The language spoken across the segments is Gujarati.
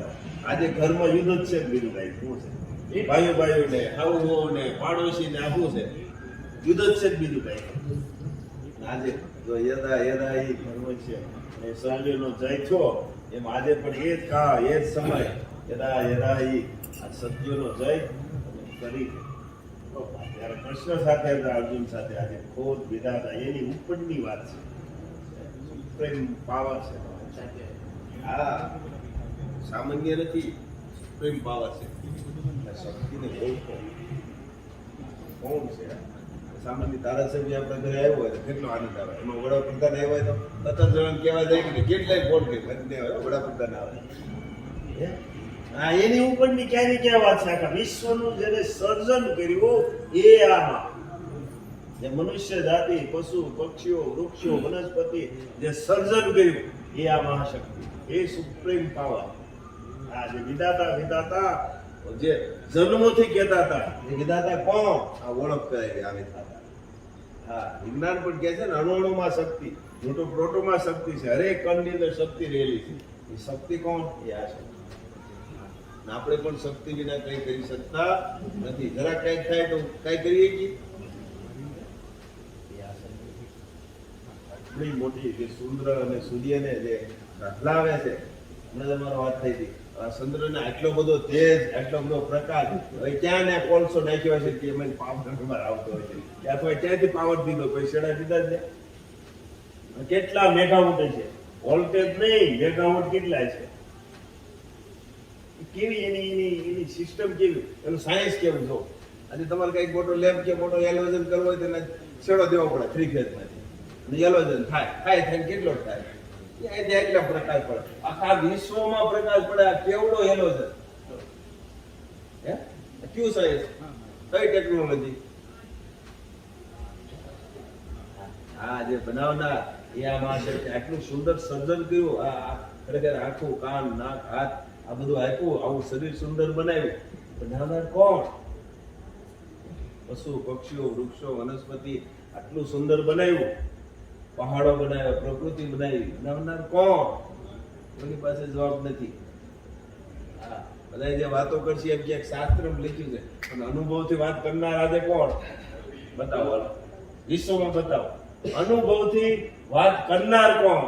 દો. આજે ઘરમાં યુદ્ધ જ છે ને બીજું કાંઈ શું છે? ભાઈઓ ભાઈઓને હાઉને પાડોશીને આવું છે યુદ્ધ જ છે ને બીજું કાંઈ. આજે જો યદા યદા એ ધર્મ છે એ સર્વેનો જય થયો એમ આજે પણ એ જ કાળ એ જ સમય યદા યદા એ આ સત્યનો જય કરી ત્યારે કૃષ્ણ સાથે અર્જુન સાથે આજે ખોદ વિધાતા એની ઉપરની વાત છે. સુપ્રીમ પાવર છે આ સામાન્ય નથી. સુપ્રીમ પાવર છે શક્તિને ઓળખો કોણ છે. સામાન્ય ધારાસભ્ય આપણા ઘરે આવ્યો હોય તો કેટલો આનંદ આવે. એમાં વડાપ્રધાન આવ્યો હોય તો 17 જણ કહેવા જાય કે કેટલાય ફોન કે વડાપ્રધાન આવે. હા એની ઉપરની ક્યાંની ક્યાં વાત છે. આખા વિશ્વનું જેને સર્જન કર્યું એ આમાં જે મનુષ્ય જાતિ પશુ પક્ષીઓ વૃક્ષો વનસ્પતિ જે સર્જન કર્યું એ આ મહાશક્તિ એ સુપ્રીમ પાવર. આ જે વિધાતા જે જન્મોથી કહેતા હતા એ વિધાતા કોણ આ ઓળખ કરાવી આવે થતા. હા વિજ્ઞાન પણ કહે છે ને અણુમાં શક્તિ પ્રોટોમાં શક્તિ છે. હરેક કણની અંદર શક્તિ રહેલી છે. એ શક્તિ કોણ એ આ શક્તિ. આપણે પણ શક્તિ વિના કઈ કરી શકતા નથી. જરા કઈક થાય તો કઈ કરીએ છીએ. આટલી મોટી જે ચંદ્ર અને સૂર્યને જે હલાવે છે હમણાં તમારો વાત થઈ હતી. ચંદ્રને આટલો બધો તેજ આટલો બધો પ્રકાશ હવે ક્યાં ને કોલસો નાખ્યો છે કે એમાં પાવર આવતો હોય છે. ત્યાં તો ક્યાંથી પાવર દીધો કોઈ શેડા દીધા છે. કેટલા મેગાવોટ છે. વોલ્ટેજ નહીં મેગાવોટ કેટલા છે. કેવી એની સિસ્ટમ કેવી એનું સાયન્સ કેવું જો. આજે તમારે કઈક મોટો લેમ્પ કે મોટો એલોજન કરવો હોય તો એને છેડો દેવો પડે 3 ફેઝમાંથી અને એલોજન થાય કેટલો થાય એટલા પ્રકાશ પડે. આખા વિશ્વમાં પ્રકાશ પડે. આ કેવડો એલોજન હે કયું સાયન્સ કઈ ટેકનોલોજી. હા જે બનાવનાર એ આ મહાશક્તિ આટલું સુંદર સર્જન કર્યું. આ ખરેખર આખું કાન નાક હાથ આ બધું આપ્યું. આવું શરીર સુંદર બનાવ્યું. બનાવનાર કોણ? પશુ પક્ષીઓ વૃક્ષો વનસ્પતિ આટલું સુંદર બનાવ્યું. પહાડો બનાવ્યા પ્રકૃતિ બનાવી. બનાવનાર કોણ? કોની પાસે જવાબ નથી. હા બધા જે વાતો કરશે એમ ક્યાંક શાસ્ત્રમાં લખ્યું છે પણ અનુભવથી વાત કરનાર આજે કોણ? બતાવો વિશ્વમાં બતાવો. અનુભવથી વાત કરનાર કોણ?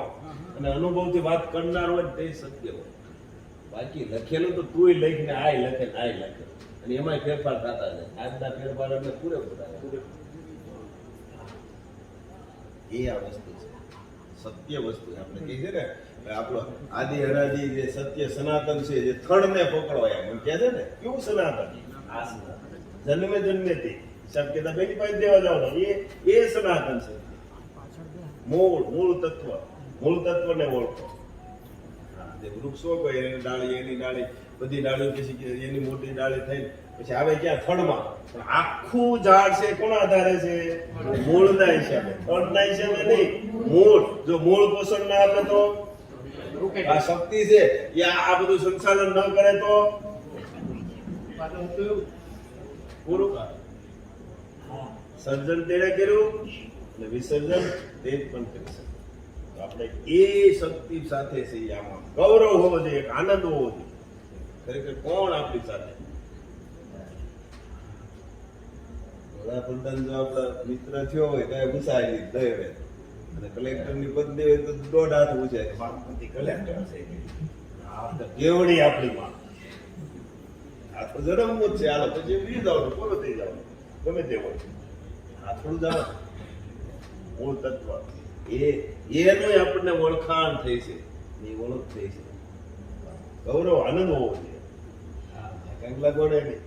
અને અનુભવથી વાત કરનાર હોય તે સત્ય હોય. બાકી લખેલું તો તુંય લખીને આય લખે આય લખે અને એમાંય ફેરફાર થતા જાય. આજના ફેરફાર એટલે પૂરેપૂરા એ આ વસ્તુ છે સત્ય વસ્તુ. આપણે કહીએ છે ને આપણો આદિ અનાદિ જે સત્ય સનાતન છે જે થડને પકડો એમ કહે છે ને કેવું સનાતન. આ સનાતન જન્મેથી હિસાબ કેતા બેની પાસે દેવા જવાનો એ સનાતન છે. મૂળ તત્વને ઓળખો. જે વૃક્ષો કોઈ એની ડાળી બધી ડાળીઓ પછી એની મોટી ડાળી થઈ પછી આવે ક્યાં થડમાં. પણ આખું ઝાડ છે કોના આધારે છે? મૂળના હિસાબે. થડના હિસાબે નહીં. મૂળ જો મૂળ પોષણ ના આપે તો આ શક્તિ છે એ આ બધું સંચાલન ન કરે તો પૂરું. સર્જન તેણે કર્યું અને વિસર્જન તે જ પણ કરી શકે. આપણે એ શક્તિ સાથે છે. આમાં ગૌરવ હોવો જોઈએ, એક આનંદ હોવો જોઈએ. ખરેખર કોણ આપણી સાથે? વડાપ્રધાન જો આપણા મિત્ર થયો હોય તો ગુસાયેલી દઈ હોય અને કલેક્ટરની પદવી હોય તો 1.5 હાથ ઊંચે કલેક્ટર છે. કેવડી આપણી માં આ તો જન્મવું જ છે. હાલો પછી વી જાવ પૂરો થઈ જાવ ગમે તે હોય. આ થોડું જાવ મૂળ તત્વ એનું આપણને ઓળખાણ થઈ છે. એ ઓળખ થઈ છે. ગૌરવ આનંદ હોવો જોઈએ. કંકલા ગોળે નહીં.